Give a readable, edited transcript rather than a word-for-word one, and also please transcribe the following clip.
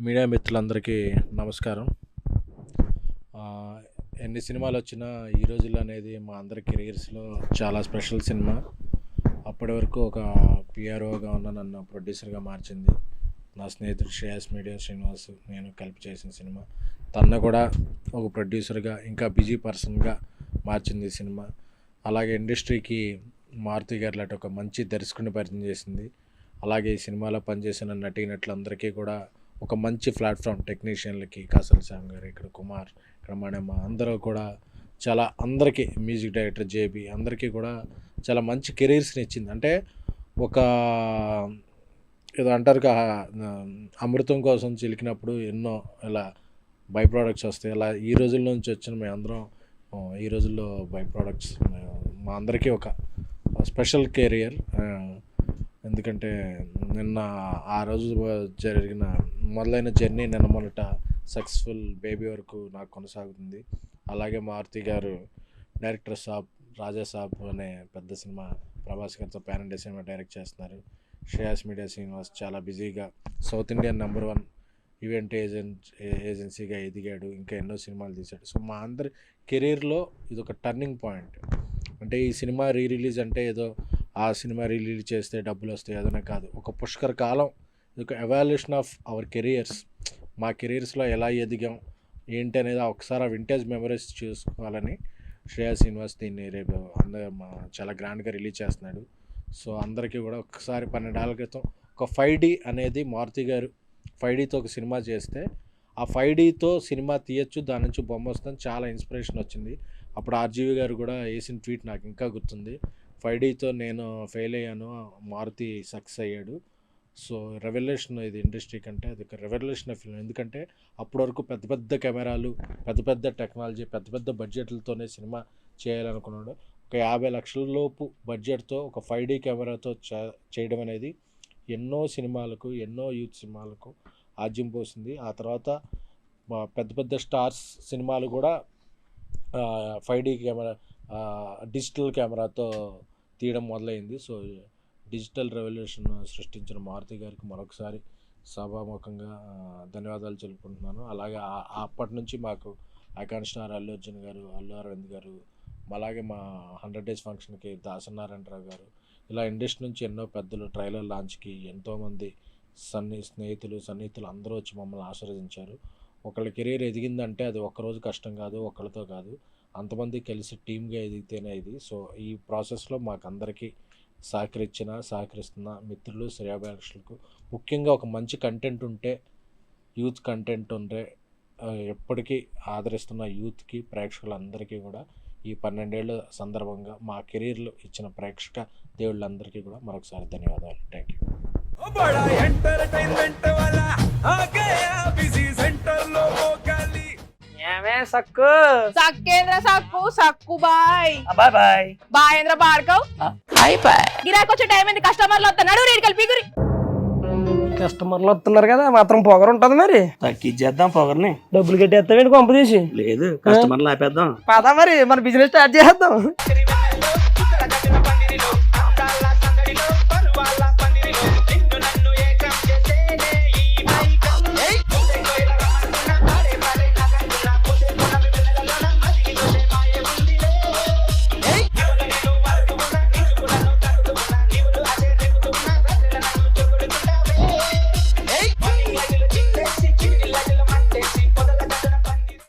Media మిత్రులందరికీ నమస్కారం. ఎన్ని సినిమాలు వచ్చినా ఈ రోజుల్లో అనేది మా అందరి కెరీర్స్లో చాలా స్పెషల్ సినిమా. అప్పటి వరకు ఒక పిఆర్ఓగా ఉన్న నన్ను ప్రొడ్యూసర్గా మార్చింది నా స్నేహితుడు శ్రేయాస్ మీడియా శ్రీనివాస్. నేను కలిపి చేసిన సినిమా. తను కూడా ఒక ప్రొడ్యూసర్గా ఇంకా బిజీ పర్సన్గా మార్చింది ఈ సినిమా. అలాగే ఇండస్ట్రీకి మారుతి గారు లాంటి ఒక మంచి దర్శకుడిని పరిచయం చేసింది. అలాగే ఈ సినిమాలో పనిచేసిన నటీనటులందరికీ కూడా ఒక మంచి ప్లాట్ఫామ్, టెక్నీషియన్లకి కాసల్ శ్యామ్ గారు, ఇక్కడ కుమార్, ఇక్కడ మణమ్మ, అందరూ కూడా చాలా అందరికీ, మ్యూజిక్ డైరెక్టర్ జేబీ, అందరికీ కూడా చాలా మంచి కెరీర్స్ని ఇచ్చింది. అంటే ఒక ఏదో అంటారు అమృతం కోసం చిలికినప్పుడు ఎన్నో ఇలా బై ప్రోడక్ట్స్ వస్తాయి. అలా ఈ రోజుల నుంచి వచ్చిన మేము అందరం ఈ రోజుల్లో బై ప్రోడక్ట్స్. మా అందరికీ ఒక స్పెషల్ కెరియర్. ఎందుకంటే నిన్న ఆ రోజు జరిగిన మొదలైన జర్నీ నిన్న మొన్నట సక్సెస్ఫుల్ బేబీ వరకు నాకు కొనసాగుతుంది. అలాగే మారుతి గారు డైరెక్టర్ సాబ్, రాజా సాబ్ అనే పెద్ద సినిమా ప్రభాస్ గారితో పాన్ ఇండియా సినిమా డైరెక్ట్ చేస్తున్నారు. శ్రేయాస్ మీడియా శ్రీనివాస్ చాలా బిజీగా సౌత్ ఇండియన్ నెంబర్ 1 ఈవెంట్ ఏజెన్సీగా ఎదిగాడు. ఇంకా ఎన్నో సినిమాలు తీశాడు. సో మా అందరి కెరీర్లో ఇది ఒక టర్నింగ్ పాయింట్. అంటే ఈ సినిమా రిలీజ్ అంటే ఏదో ఆ సినిమా రిలీజ్ చేస్తే డబ్బులు వస్తాయి అదనే కాదు, ఒక పుష్కర కాలం. ఇది ఒక ఎవాల్యుయేషన్ ఆఫ్ అవర్ కెరియర్స్. మా కెరీర్స్లో ఎలా ఎదిగాం ఏంటి అనేది ఒకసారి ఆ వింటేజ్ మెమరీస్ చూసుకోవాలని శ్రేయాస్ శ్రీనివాస్ దీన్ని రేపు చాలా గ్రాండ్గా రిలీజ్ చేస్తున్నాడు. సో అందరికీ కూడా ఒకసారి 12 ఏళ్ల క్రితం ఒక 5D అనేది మారుతి గారు 5Dతో ఒక సినిమా చేస్తే ఆ 5Dతో సినిమా తీయచ్చు, దాని నుంచి బొమ్మ వస్తుందని చాలా ఇన్స్పిరేషన్ వచ్చింది. అప్పుడు ఆర్జీవి గారు కూడా వేసిన ట్వీట్ నాకు ఇంకా గుర్తుంది. 5Dతో నేను ఫెయిల్ అయ్యాను, మారుతి సక్సెస్ అయ్యాడు. సో రెవల్యూషన్ ఇది ఇండస్ట్రీ కంటే, అది ఒక రెవల్యూషన్ ఫిల్మ్. ఎందుకంటే అప్పటి వరకు పెద్ద పెద్ద కెమెరాలు, పెద్ద పెద్ద టెక్నాలజీ, పెద్ద పెద్ద బడ్జెట్లతోనే సినిమా చేయాలనుకున్నాడు. ఒక 50 లక్షల లోపు బడ్జెట్తో ఒక 5D కెమెరాతో చేయడం అనేది ఎన్నో సినిమాలకు, ఎన్నో యూత్ సినిమాలకు ఆజ్యం పోసింది. ఆ తర్వాత పెద్ద పెద్ద స్టార్స్ సినిమాలు కూడా 5D కెమెరా, డిజిటల్ కెమెరాతో తీయడం మొదలైంది. సో డిజిటల్ రెవల్యూషన్ సృష్టించిన మారుతి గారికి మరొకసారి సభాముఖంగా ధన్యవాదాలు తెలుపుకుంటున్నాను. అలాగే అప్పటి నుంచి మాకు ఐకాన్ స్టార్ అల్లు అర్జున్ గారు, అల్లు అరవింద్ గారు, అలాగే మా 100 డేస్ ఫంక్షన్కి దాసనారాయణరావు గారు, ఇలా ఇండస్ట్రీ నుంచి ఎన్నో పెద్దలు, ట్రైలర్ లాంచ్కి ఎంతోమంది సన్నిహితులు అందరూ వచ్చి మమ్మల్ని ఆశీర్వదించారు. ఒకళ్ళ కెరీర్ ఎదిగిందంటే అది ఒక్కరోజు కష్టం కాదు, ఒకళ్ళతో కాదు, అంతమంది కలిసి టీమ్గా ఎదిగితేనే ఇది. సో ఈ ప్రాసెస్లో మాకు అందరికీ సహకరిస్తున్న మిత్రులు, శ్రేయాభిలాషులకు, ముఖ్యంగా ఒక మంచి కంటెంట్ ఉంటే, యూత్ కంటెంట్ ఉంటే ఎప్పటికీ ఆదరిస్తున్న యూత్కి, ప్రేక్షకులందరికీ కూడా ఈ 12 ఏళ్ళ సందర్భంగా మా కెరీర్లో ఇచ్చిన ప్రేక్షక దేవుళ్ళందరికీ కూడా మరొకసారి ధన్యవాదాలు. Thank you. సక్కు సక్కేంద్ర సక్కు సక్కు బాయ్ బాయ్ బాయ్ బాయేంద్ర భార్గవ్ బాయ్ బాయ్. గిరాకి వచ్చే టైం ఏంది? కస్టమర్లు వస్తున్నాడు, రేడికల్ పిగురి. కస్టమర్లు వస్తున్నారు కదా, మాత్రం పొగరు ఉంటది. మరి తగ్గిచ్చేద్దాం పొగర్ని. డబ్బులు కట్టేస్తావేంటి కొంప తీసి? లేదు, కస్టమర్లు ఆపేద్దాం. పదా మరి మన బిజినెస్ స్టార్ట్ చేద్దాం.